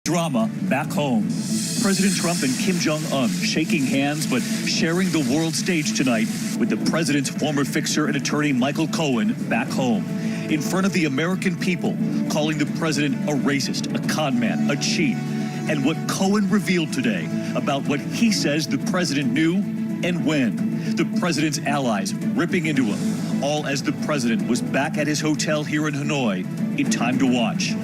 Drama back home. President Trump and Kim Jong-un shaking hands but sharing the world stage tonight with the president's former fixer and attorney Micheal Cohen back home. In front of the American people, calling the president a racist, a con man, a cheat. And what Cohen revealed today about what he says the president knew and when. The president's allies ripping into him, all as the president was back at his hotel here in Hanoi in time to watch.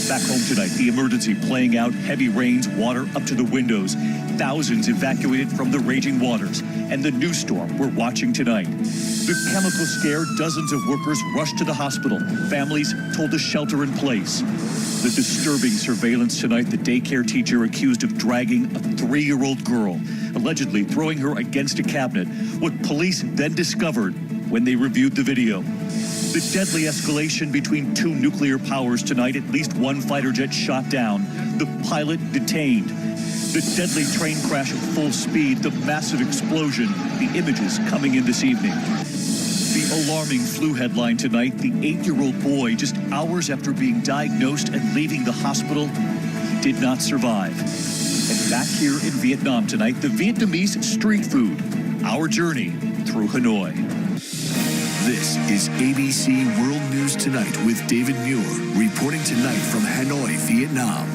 Back home tonight, the emergency playing out, heavy rains, water up to the windows, thousands evacuated from the raging waters, and the new storm we're watching tonight. The chemical scare, dozens of workers rushed to the hospital, families told to shelter in place. The disturbing surveillance tonight, the daycare teacher accused of dragging a 3-year-old girl, allegedly throwing her against a cabinet, what police then discovered when they reviewed the video. The deadly escalation between two nuclear powers tonight, at least one fighter jet shot down, the pilot detained. The deadly train crash at full speed, the massive explosion, the images coming in this evening. The alarming flu headline tonight, the 8-year-old boy, just hours after being diagnosed and leaving the hospital, did not survive. And back here in Vietnam tonight, the Vietnamese street food, our journey through Hanoi. This is ABC World News Tonight with David Muir, reporting tonight from Hanoi, Vietnam.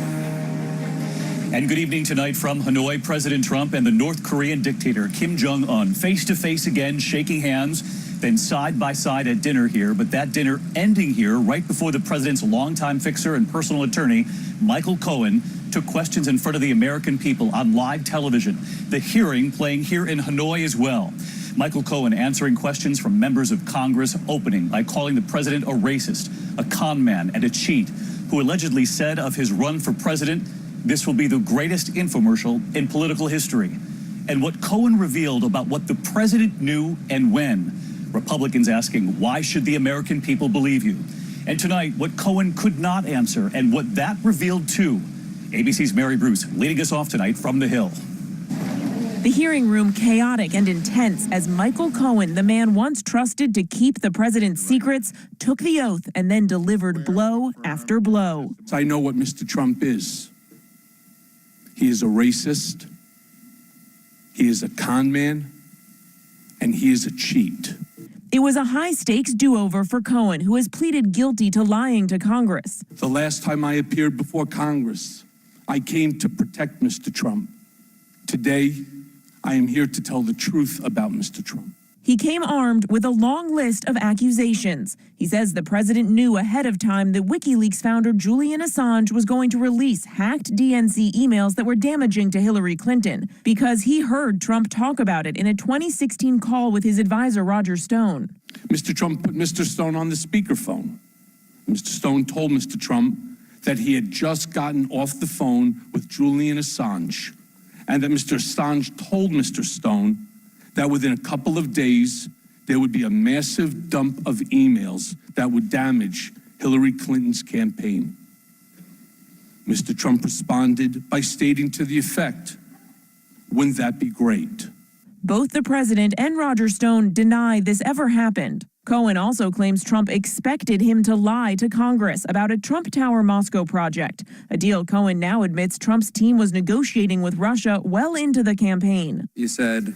And good evening tonight from Hanoi. President Trump and the North Korean dictator Kim Jong-un face-to-face again, shaking hands, then side by side at dinner here. But that dinner ending here right before the president's longtime fixer and personal attorney, Micheal Cohen, took questions in front of the American people on live television. The hearing playing here in Hanoi as well. Micheal Cohen answering questions from members of Congress, opening by calling the president a racist, a con man, and a cheat, who allegedly said of his run for president, this will be the greatest infomercial in political history. And what Cohen revealed about what the president knew and when. Republicans asking, why should the American people believe you? And tonight, what Cohen could not answer and what that revealed too. ABC's Mary Bruce leading us off tonight from the Hill. The hearing room chaotic and intense as Micheal Cohen, the man once trusted to keep the president's secrets, took the oath and then delivered blow after blow. I know what Mr. Trump is. He is a racist, he is a con man, and he is a cheat. It was a high-stakes do-over for Cohen, who has pleaded guilty to lying to Congress. The last time I appeared before Congress, I came to protect Mr. Trump. Today, I am here to tell the truth about Mr. Trump. He came armed with a long list of accusations. He says the president knew ahead of time that WikiLeaks founder Julian Assange was going to release hacked DNC emails that were damaging to Hillary Clinton because he heard Trump talk about it in a 2016 call with his advisor, Roger Stone. Mr. Trump put Mr. Stone on the speakerphone. Mr. Stone told Mr. Trump that he had just gotten off the phone with Julian Assange, and that Mr. Assange told Mr. Stone that within a couple of days, there would be a massive dump of emails that would damage Hillary Clinton's campaign. Mr. Trump responded by stating to the effect, wouldn't that be great? Both the president and Roger Stone deny this ever happened. Cohen also claims Trump expected him to lie to Congress about a Trump Tower Moscow project, a deal Cohen now admits Trump's team was negotiating with Russia well into the campaign. You said,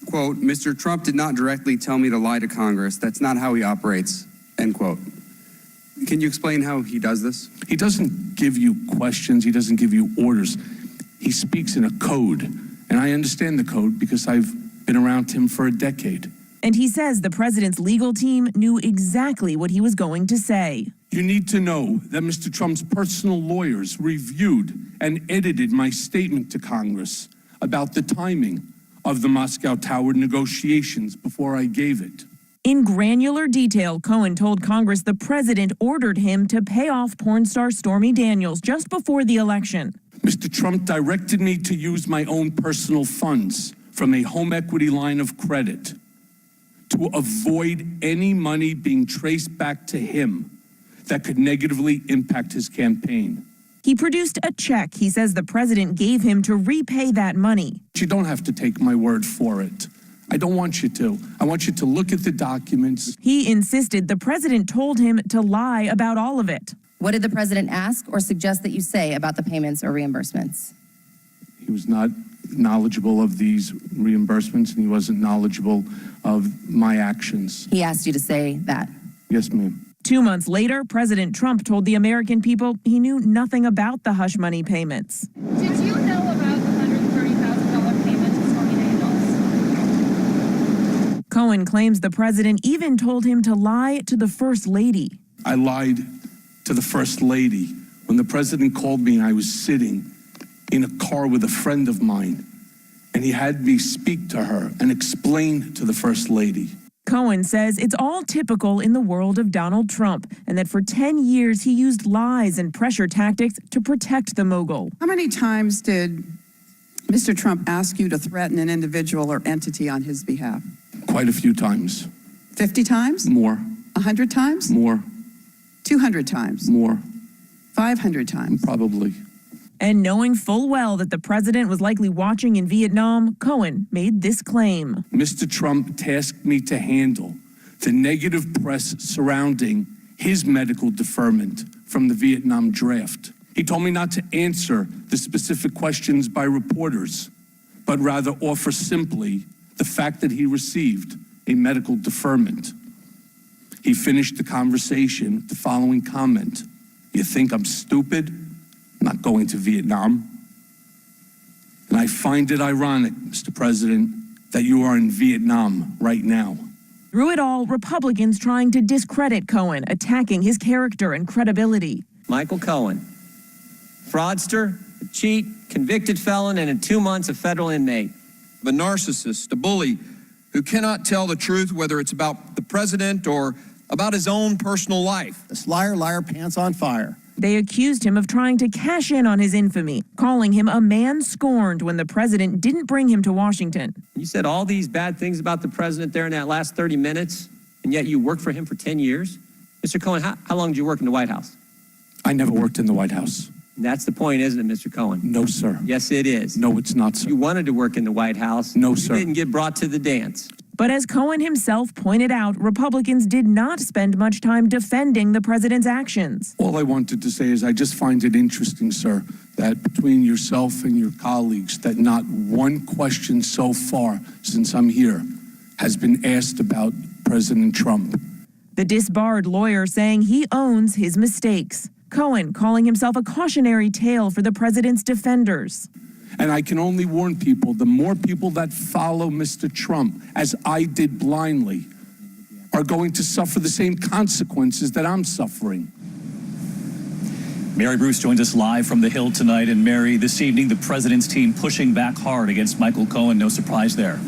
quote, Mr. Trump did not directly tell me to lie to Congress. That's not how he operates, end quote. Can you explain how he does this? He doesn't give you questions. He doesn't give you orders. He speaks in a code. And I understand the code because I've been around him for a decade. And he says the president's legal team knew exactly what he was going to say. You need to know that Mr. Trump's personal lawyers reviewed and edited my statement to Congress about the timing of the Moscow Tower negotiations before I gave it. In granular detail, Cohen told Congress the president ordered him to pay off porn star Stormy Daniels just before the election. Mr. Trump directed me to use my own personal funds from a home equity line of credit to avoid any money being traced back to him that could negatively impact his campaign. He produced a check he says the president gave him to repay that money. You don't have to take my word for it. I don't want you to. I want you to look at the documents. He insisted the president told him to lie about all of it. What did the president ask or suggest that you say about the payments or reimbursements? He was not knowledgeable of these reimbursements, and he wasn't knowledgeable of my actions. He asked you to say that. Yes, ma'am. 2 months later, President Trump told the American people he knew nothing about the hush money payments. Did you know about the $130,000 payment to Stormy Daniels? Cohen claims the president even told him to lie to the First Lady. I lied to the First Lady. When the president called me, I was sitting in a car with a friend of mine, and he had me speak to her and explain to the First Lady. Cohen says it's all typical in the world of Donald Trump, and that for 10 years he used lies and pressure tactics to protect the mogul. How many times did Mr. Trump ask you to threaten an individual or entity on his behalf? Quite a few times. 50 times? More. 100 times? More. 200 times? More. 500 times? Probably. And knowing full well that the president was likely watching in Vietnam, Cohen made this claim. Mr. Trump tasked me to handle the negative press surrounding his medical deferment from the Vietnam draft. He told me not to answer the specific questions by reporters, but rather offer simply the fact that he received a medical deferment. He finished the conversation with the following comment: "You think I'm stupid? I'm not going to Vietnam." And I find it ironic, Mr. President, that you are in Vietnam right now. Through it all, Republicans trying to discredit Cohen, attacking his character and credibility. Micheal Cohen, fraudster, a cheat, convicted felon, and in 2 months a federal inmate. A narcissist, a bully who cannot tell the truth, whether it's about the president or about his own personal life. This liar, pants on fire. They accused him of trying to cash in on his infamy, calling him a man scorned when the president didn't bring him to Washington. You said all these bad things about the president there in that last 30 minutes, and yet you worked for him for 10 years? Mr. Cohen, how long did you work in the White House? I never worked in the White House. And that's the point, isn't it, Mr. Cohen? No, sir. Yes, it is. No, it's not, sir. You wanted to work in the White House. No, sir. You didn't get brought to the dance. But as Cohen himself pointed out, Republicans did not spend much time defending the president's actions. All I wanted to say is I just find it interesting, sir, that between yourself and your colleagues, that not one question so far since I'm here has been asked about President Trump. The disbarred lawyer saying he owns his mistakes. Cohen calling himself a cautionary tale for the president's defenders. And I can only warn people, the more people that follow Mr. Trump, as I did blindly, are going to suffer the same consequences that I'm suffering. Mary Bruce joins us live from the Hill tonight. And Mary, this evening, the president's team pushing back hard against Micheal Cohen. No surprise there.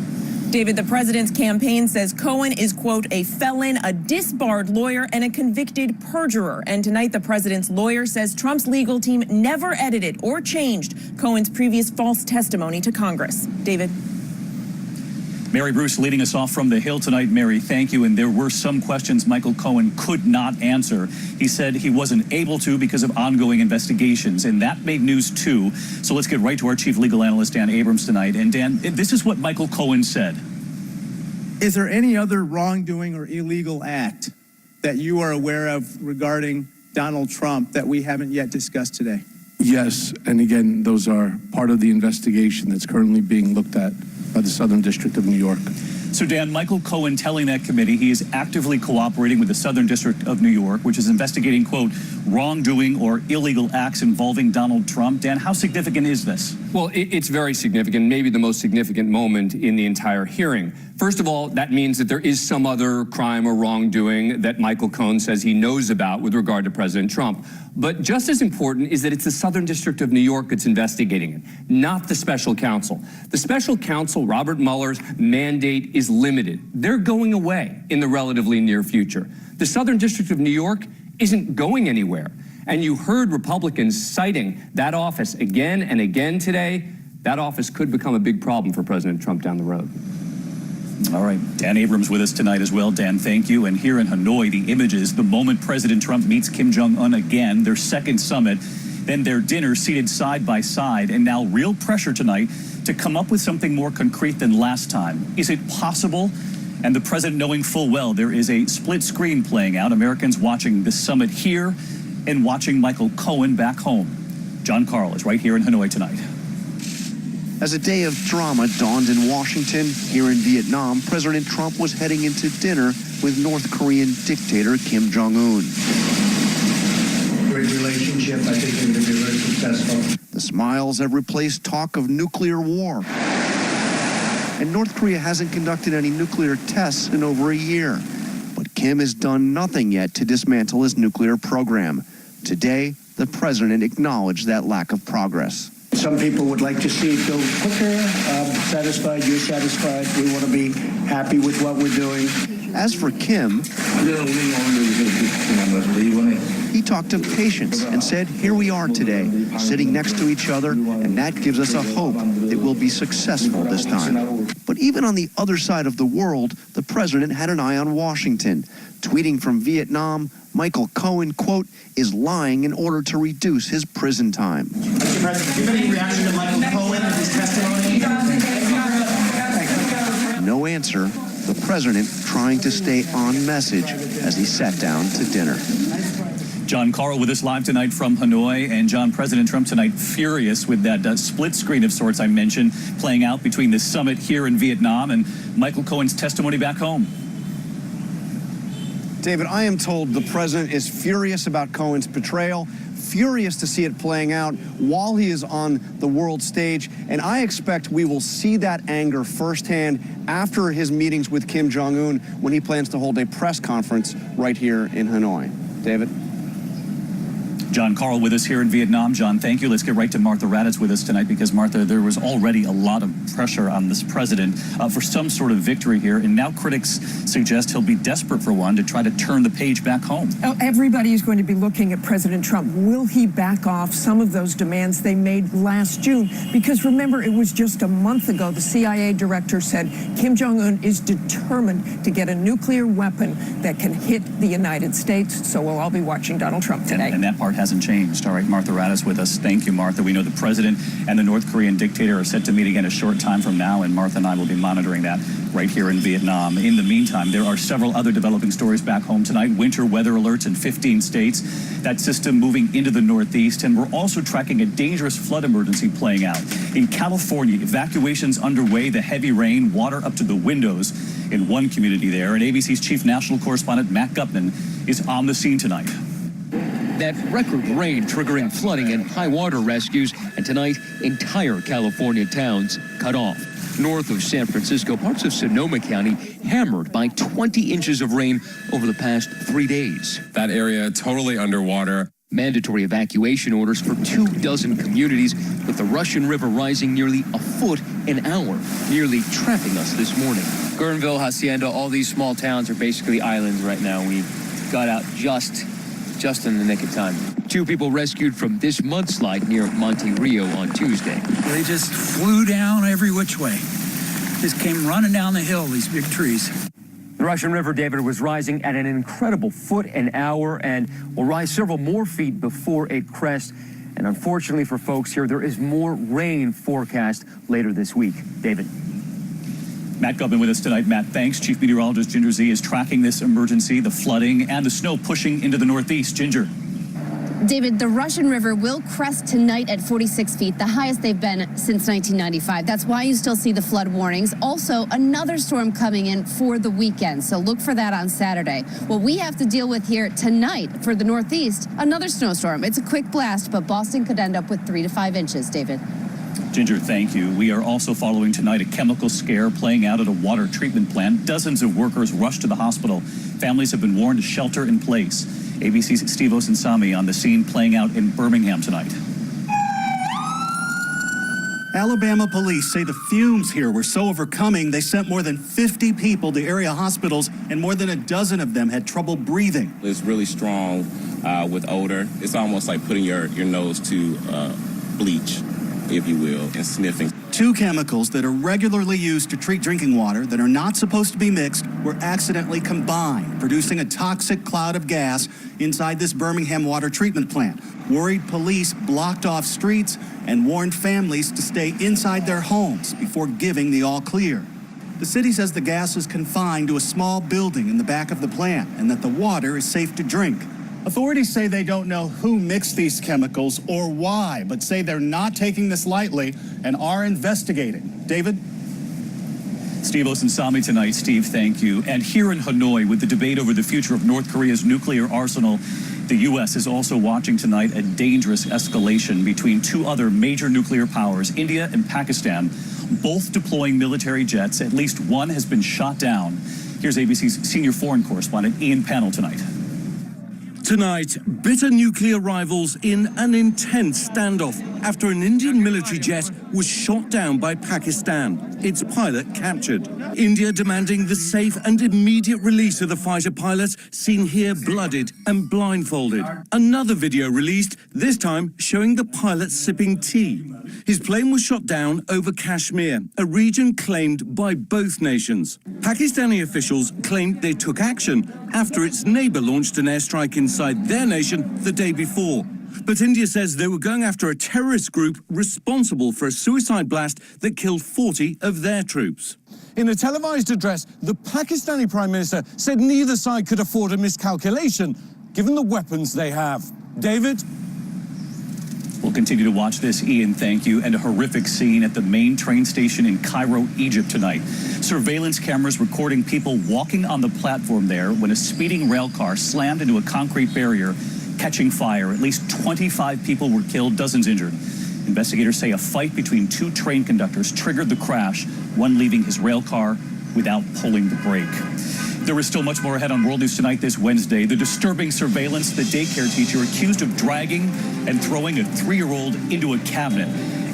David, the president's campaign says Cohen is, quote, a felon, a disbarred lawyer, and a convicted perjurer. And tonight, the president's lawyer says Trump's legal team never edited or changed Cohen's previous false testimony to Congress. David. Mary Bruce leading us off from the Hill tonight. Mary, thank you. And there were some questions Micheal Cohen could not answer. He said he wasn't able to because of ongoing investigations, and that made news too. So let's get right to our chief legal analyst, Dan Abrams, tonight. And Dan, this is what Micheal Cohen said. Is there any other wrongdoing or illegal act that you are aware of regarding Donald Trump that we haven't yet discussed today? Yes, and again, those are part of the investigation that's currently being looked at by the Southern District of New York. So, Dan, Micheal Cohen telling that committee he is actively cooperating with the Southern District of New York, which is investigating, quote, wrongdoing or illegal acts involving Donald Trump. Dan, how significant is this? Well, it's very significant, maybe the most significant moment in the entire hearing. First of all, that means that there is some other crime or wrongdoing that Micheal Cohen says he knows about with regard to President Trump. But just as important is that it's the Southern District of New York that's investigating it, not the special counsel. The special counsel, Robert Mueller's mandate is limited. They're going away in the relatively near future. The Southern District of New York isn't going anywhere. And you heard Republicans citing that office again and again today. That office could become a big problem for President Trump down the road. All right, Dan Abrams with us tonight as well. Dan, thank you. And here in Hanoi, the images, the moment President Trump meets Kim Jong-un again, their second summit, then their dinner seated side by side, and now real pressure tonight to come up with something more concrete than last time. Is it possible? And the president knowing full well there is a split screen playing out, Americans watching this summit here and watching Micheal Cohen back home. John Carl is right here in Hanoi tonight. As a day of drama dawned in Washington, here in Vietnam, President Trump was heading into dinner with North Korean dictator Kim Jong-un. Great relationship. I think it will be very successful. The smiles have replaced talk of nuclear war. And North Korea hasn't conducted any nuclear tests in over a year. But Kim has done nothing yet to dismantle his nuclear program. Today, the president acknowledged that lack of progress. Some people would like to see it go quicker. I'm satisfied, you're satisfied. We want to be happy with what we're doing. As for Kim, he talked of patience and said, here we are today, sitting next to each other, and that gives us a hope that we'll be successful this time. But even on the other side of the world, the president had an eye on Washington. Tweeting from Vietnam, Micheal Cohen, quote, is lying in order to reduce his prison time. Mr. President, do you have any reaction to Micheal Cohen and his testimony? No answer. The president trying to stay on message as he sat down to dinner. John Carl with us live tonight from Hanoi. And John, President Trump tonight furious with that split screen of sorts I mentioned playing out between the summit here in Vietnam and Micheal Cohen's testimony back home. David, I am told the president is furious about Cohen's betrayal, furious to see it playing out while he is on the world stage, and I expect we will see that anger firsthand after his meetings with Kim Jong-un when he plans to hold a press conference right here in Hanoi. David? John Carl with us here in Vietnam. John, thank you. Let's get right to Martha Raddatz with us tonight because, Martha, there was already a lot of pressure on this president for some sort of victory here, and now critics suggest he'll be desperate for one to try to turn the page back home. Oh, everybody is going to be looking at President Trump. Will he back off some of those demands they made last June? Because remember, it was just a month ago the CIA director said Kim Jong-un is determined to get a nuclear weapon that can hit the United States. So we'll all be watching Donald Trump today. And that part hasn't changed. All right, Martha Raddatz with us. Thank you, Martha. We know the president and the North Korean dictator are set to meet again a short time from now, and Martha and I will be monitoring that right here in Vietnam. In the meantime, there are several other developing stories back home tonight. Winter weather alerts in 15 states. That system moving into the Northeast, and we're also tracking a dangerous flood emergency playing out. In California, evacuations underway, the heavy rain, water up to the windows in one community there, and ABC's chief national correspondent Matt Gupman is on the scene tonight. That record rain triggering flooding and high water rescues, and tonight, entire California towns cut off. North of San Francisco, parts of Sonoma County hammered by 20 inches of rain over the past 3 days. That area totally underwater. Mandatory evacuation orders for 24 communities, with the Russian River rising nearly a foot an hour, nearly trapping us this morning. Guerneville, Hacienda, all these small towns are basically islands right now. We got out just in the nick of time. 2 people rescued from this mudslide near Monte Rio on Tuesday. They just flew down every which way. Just came running down the hill, these big trees. The Russian River, David, was rising at an incredible foot an hour and will rise several more feet before it crests. And unfortunately for folks here, there is more rain forecast later this week. David. Matt Gupman with us tonight. Matt, thanks. Chief Meteorologist Ginger Z is tracking this emergency, the flooding and the snow pushing into the Northeast. Ginger. David, the Russian River will crest tonight at 46 feet, the highest they've been since 1995. That's why you still see the flood warnings. Also, another storm coming in for the weekend, so look for that on Saturday. What we have to deal with here tonight for the Northeast, another snowstorm. It's a quick blast, but Boston could end up with 3 to 5 inches, David. Ginger, thank you. We are also following tonight a chemical scare playing out at a water treatment plant. Dozens of workers rushed to the hospital. Families have been warned to shelter in place. ABC's Steve Osunsami on the scene playing out in Birmingham tonight. Alabama police say the fumes here were so overcoming they sent more than 50 people to area hospitals, and more than a dozen of them had trouble breathing. It's really strong with odor. It's almost like putting your nose to bleach, if you will, and sniffing. 2 chemicals that are regularly used to treat drinking water that are not supposed to be mixed were accidentally combined, producing a toxic cloud of gas inside this Birmingham water treatment plant. Worried police blocked off streets and warned families to stay inside their homes before giving the all clear. The city says the gas is confined to a small building in the back of the plant and that the water is safe to drink. Authorities say they don't know who mixed these chemicals or why, but say they're not taking this lightly and are investigating. David? Steve Osunsami tonight. Steve, thank you. And here in Hanoi, with the debate over the future of North Korea's nuclear arsenal, the U.S. is also watching tonight a dangerous escalation between two other major nuclear powers, India and Pakistan, both deploying military jets. At least one has been shot down. Here's ABC's senior foreign correspondent Ian Pannell tonight. Tonight, bitter nuclear rivals in an intense standoff after an Indian military jet was shot down by Pakistan, its pilot captured. India demanding the safe and immediate release of the fighter pilots seen here blooded and blindfolded. Another video released, this time showing the pilot sipping tea. His plane was shot down over Kashmir, a region claimed by both nations. Pakistani officials claimed they took action after its neighbor launched an airstrike inside their nation the day before. But India says they were going after a terrorist group responsible for a suicide blast that killed 40 of their troops. In a televised address, the Pakistani Prime Minister said neither side could afford a miscalculation, given the weapons they have. David? We'll continue to watch this, Ian, thank you. And a horrific scene at the main train station in Cairo, Egypt tonight. Surveillance cameras recording people walking on the platform there when a speeding rail car slammed into a concrete barrier, catching fire. At least 25 people were killed, dozens injured. Investigators say a fight between two train conductors triggered the crash, one leaving his rail car without pulling the brake. There is still much more ahead on World News Tonight this Wednesday. The disturbing surveillance, the daycare teacher accused of dragging and throwing a 3-year-old into a cabinet,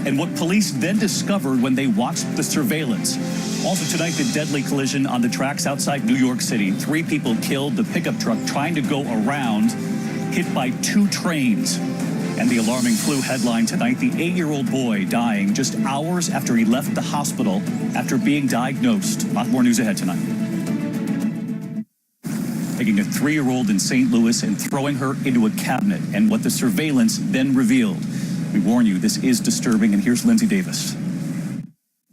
and what police then discovered when they watched the surveillance. Also tonight, the deadly collision on the tracks outside New York City. 3 people killed, the pickup truck trying to go around, hit by 2 trains. And the alarming flu headline tonight, the 8-year-old boy dying just hours after he left the hospital after being diagnosed. A lot more news ahead tonight. Taking a 3-year-old in St. Louis and throwing her into a cabinet, and what the surveillance then revealed. We warn you, this is disturbing, and here's Lindsay Davis.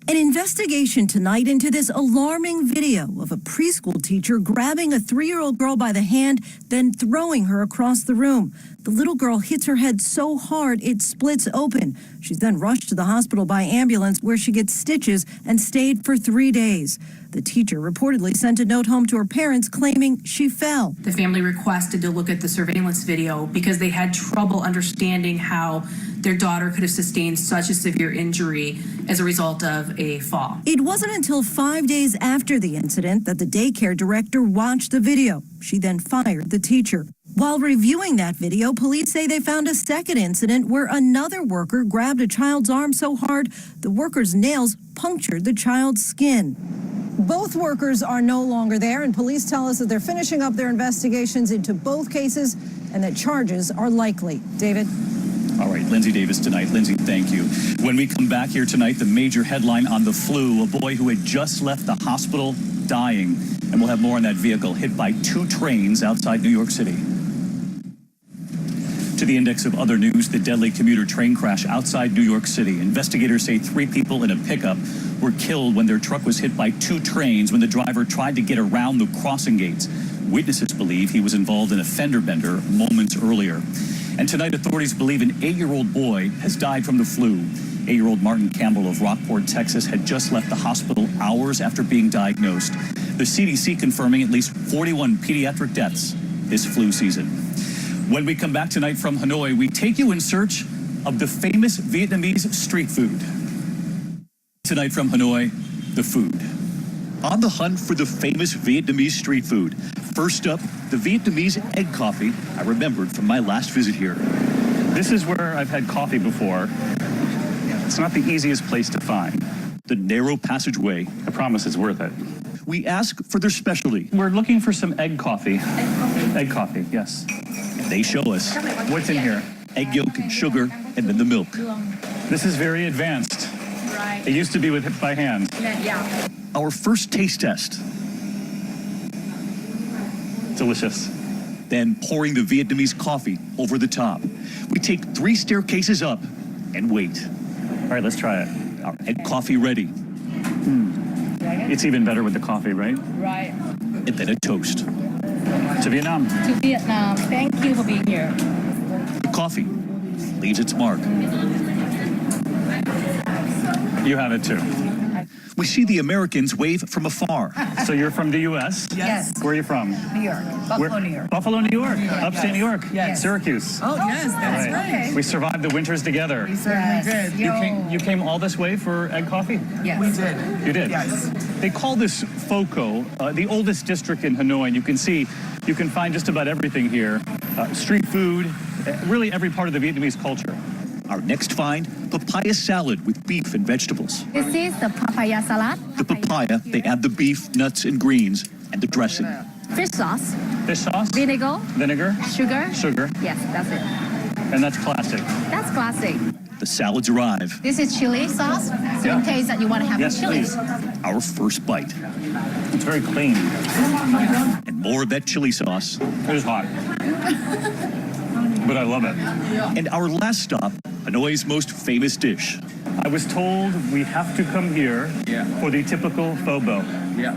An investigation tonight into this alarming video of a preschool teacher grabbing a 3-year-old girl by the hand, then throwing her across the room. The little girl hits her head so hard it splits open. She's then rushed to the hospital by ambulance, where she gets stitches and stayed for 3 days. The teacher reportedly sent a note home to her parents claiming she fell. The family requested to look at the surveillance video because they had trouble understanding how their daughter could have sustained such a severe injury as a result of a fall. It wasn't until 5 days after the incident that the daycare director watched the video. She then fired the teacher. While reviewing that video, police say they found a second incident where another worker grabbed a child's arm so hard the worker's nails punctured the child's skin. Both workers are no longer there, and police tell us that they're finishing up their investigations into both cases and that charges are likely. David? All right, Lindsay Davis tonight. Lindsay, thank you. When we come back here tonight, the major headline on the flu, a boy who had just left the hospital dying. And we'll have more on that vehicle hit by 2 trains outside New York City. To the index of other news, the deadly commuter train crash outside New York City. Investigators say 3 people in a pickup were killed when their truck was hit by 2 trains when the driver tried to get around the crossing gates. Witnesses believe he was involved in a fender bender moments earlier. And tonight, authorities believe an 8-year-old boy has died from the flu. 8-year-old Martin Campbell of Rockport, Texas, had just left the hospital hours after being diagnosed. The CDC confirming at least 41 pediatric deaths this flu season. When we come back tonight from Hanoi, we take you in search of the famous Vietnamese street food. Tonight from Hanoi, the food. On the hunt for the famous Vietnamese street food. First up, the Vietnamese egg coffee I remembered from my last visit here. This is where I've had coffee before. It's not the easiest place to find. The narrow passageway. I promise it's worth it. We ask for their specialty. We're looking for some egg coffee. Egg coffee, yes. And they show us what's in here. Egg yolk and sugar, and then the milk. This is very advanced. Right. It used to be by hand. Yeah. Our first taste test. Delicious. Then pouring the Vietnamese coffee over the top. We take 3 staircases up and wait. All right, let's try it. Our egg coffee ready. It's even better with the coffee, right? Right. And then a toast. To Vietnam. To Vietnam. Thank you for being here. The coffee leaves its mark. You have it too. We see the Americans wave from afar. So you're from the U.S.? Yes. Where are you from? New York. Buffalo, New York. Buffalo, New York. Upstate New York. Yes. Syracuse. Oh, yes, that's right. We survived the winters together. We certainly did. You came all this way for egg coffee? Yes. We did. You did? Yes. They call this Pho, the oldest district in Hanoi, and you can find just about everything here. Street food, really every part of the Vietnamese culture. Our next find, papaya salad with beef and vegetables. This is the papaya salad. The papaya, they add the beef, nuts, and greens, and the dressing. Fish sauce. Fish sauce? Vinegar. Vinegar? Sugar. Sugar. Yes, that's it. And that's classic. That's classic. The salads arrive. This is chili sauce, so in case that you want to have chili. Please. Our first bite. It's very clean. And more of that chili sauce. It is hot. But I love it. And our last stop, Hanoi's most famous dish. I was told we have to come here for the typical pho bo. Yeah.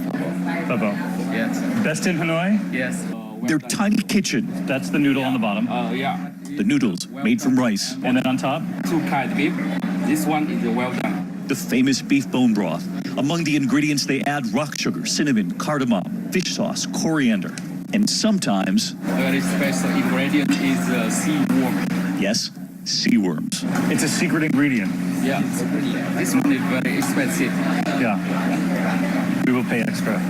Pho bo. Yes. Best in Hanoi? Yes. Their tiny kitchen. That's the noodle on the bottom. Yeah. The noodles made from rice. And then on top? 2 kind beef. This one is well done. The famous beef bone broth. Among the ingredients, they add rock sugar, cinnamon, cardamom, fish sauce, coriander, and sometimes... Very special ingredient is sea worm. Yes, sea worms. It's a secret ingredient. Yeah. This one is very expensive. Yeah. We will pay extra.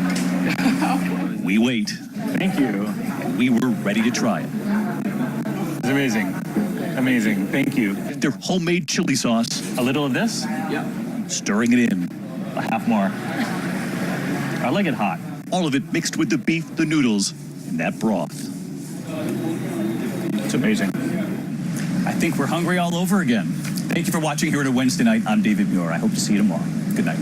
We wait. Thank you. And we were ready to try it. It's amazing. Amazing. Thank you. Their homemade chili sauce. A little of this? Yeah. Stirring it in. A half more. I like it hot. All of it mixed with the beef, the noodles, and that broth. It's amazing. I think we're hungry all over again. Thank you for watching here at a Wednesday night. I'm David Muir. I hope to see you tomorrow. Good night.